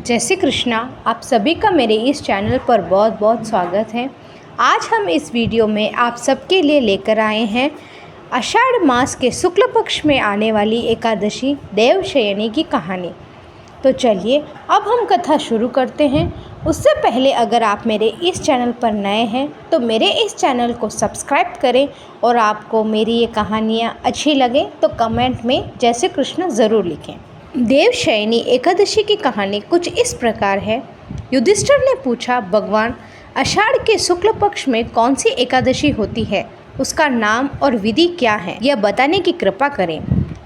जय श्री कृष्णा। आप सभी का मेरे इस चैनल पर बहुत बहुत स्वागत है। आज हम इस वीडियो में आप सबके लिए लेकर आए हैं आषाढ़ मास के शुक्ल पक्ष में आने वाली एकादशी देवशयनी की कहानी। तो चलिए अब हम कथा शुरू करते हैं। उससे पहले अगर आप मेरे इस चैनल पर नए हैं तो मेरे इस चैनल को सब्सक्राइब करें और आपको मेरी ये कहानियाँ अच्छी लगें तो कमेंट में जय श्री कृष्ण ज़रूर लिखें। देवशयनी एकादशी की कहानी कुछ इस प्रकार है। युधिष्ठिर ने पूछा, भगवान, आषाढ़ के शुक्ल पक्ष में कौन सी एकादशी होती है? उसका नाम और विधि क्या है, यह बताने की कृपा करें।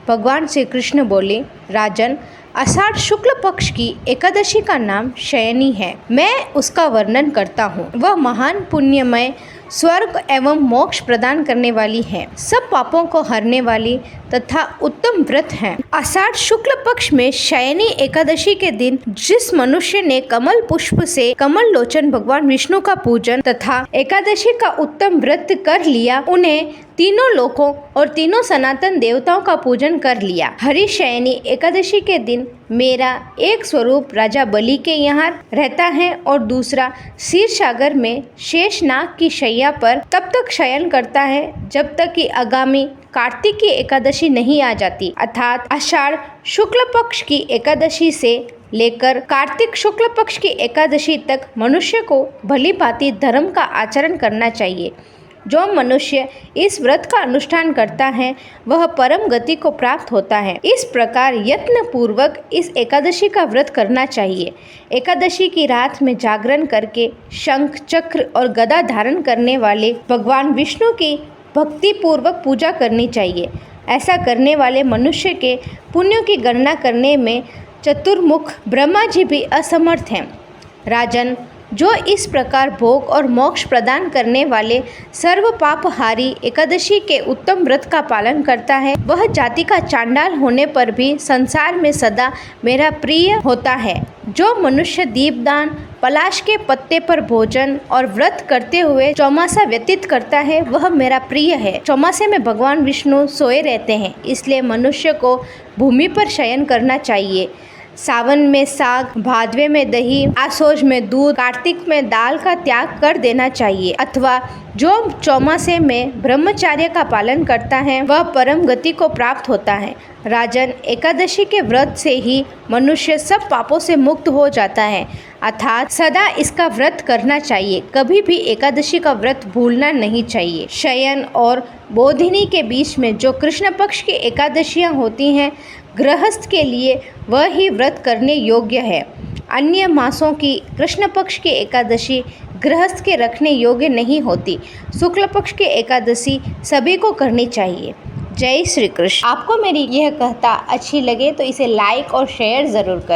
भगवान श्री कृष्ण बोले, राजन, आषाढ़ शुक्ल पक्ष की एकादशी का नाम शयनी है। मैं उसका वर्णन करता हूँ। वह महान पुण्यमय, स्वर्ग एवं मोक्ष प्रदान करने वाली है, सब पापों को हरने वाली तथा उत्तम व्रत है। आषाढ़ शुक्ल पक्ष में शयनी एकादशी के दिन जिस मनुष्य ने कमल पुष्प से कमल लोचन भगवान विष्णु का पूजन तथा एकादशी का उत्तम व्रत कर लिया, उन्हें तीनों लोकों और तीनों सनातन देवताओं का पूजन कर लिया। हरिशयनी एकादशी के दिन मेरा एक स्वरूप राजा बलि के यहाँ रहता है और दूसरा क्षीर सागर में शेषनाग की शैया पर तब तक शयन करता है जब तक कि आगामी कार्तिक की एकादशी नहीं आ जाती, अर्थात आषाढ़ शुक्ल पक्ष की एकादशी से लेकर कार्तिक शुक्ल पक्ष की एकादशी तक मनुष्य को भली भांति धर्म का आचरण करना चाहिए। जो मनुष्य इस व्रत का अनुष्ठान करता है वह परम गति को प्राप्त होता है। इस प्रकार यत्न पूर्वक इस एकादशी का व्रत करना चाहिए। एकादशी की रात में जागरण करके शंख, चक्र और गदा धारण करने वाले भगवान विष्णु की भक्ति पूर्वक पूजा करनी चाहिए। ऐसा करने वाले मनुष्य के पुण्यों की गणना करने में चतुर्मुख ब्रह्मा जी भी असमर्थ हैं। राजन, जो इस प्रकार भोग और मोक्ष प्रदान करने वाले सर्व पापहारी एकादशी के उत्तम व्रत का पालन करता है, वह जाति का चांडाल होने पर भी संसार में सदा मेरा प्रिय होता है। जो मनुष्य दीपदान, पलाश के पत्ते पर भोजन और व्रत करते हुए चौमासा व्यतीत करता है वह मेरा प्रिय है। चौमासे में भगवान विष्णु सोए रहते हैं, इसलिए मनुष्य को भूमि पर शयन करना चाहिए। सावन में साग, भादवे में दही, आसोज में दूध, कार्तिक में दाल का त्याग कर देना चाहिए। अथवा जो चौमासे में ब्रह्मचर्य का पालन करता है वह परम गति को प्राप्त होता है। राजन, एकादशी के व्रत से ही मनुष्य सब पापों से मुक्त हो जाता है, अर्थात सदा इसका व्रत करना चाहिए। कभी भी एकादशी का व्रत भूलना नहीं चाहिए। शयन और बोधिनी के बीच में जो कृष्ण पक्ष की एकादशियाँ होती हैं, गृहस्थ के लिए वह ही व्रत करने योग्य है। अन्य मासों की कृष्ण पक्ष की एकादशी गृहस्थ के रखने योग्य नहीं होती। शुक्ल पक्ष की एकादशी सभी को करनी चाहिए। जय श्री कृष्ण। आपको मेरी यह कथा अच्छी लगे तो इसे लाइक और शेयर ज़रूर करें।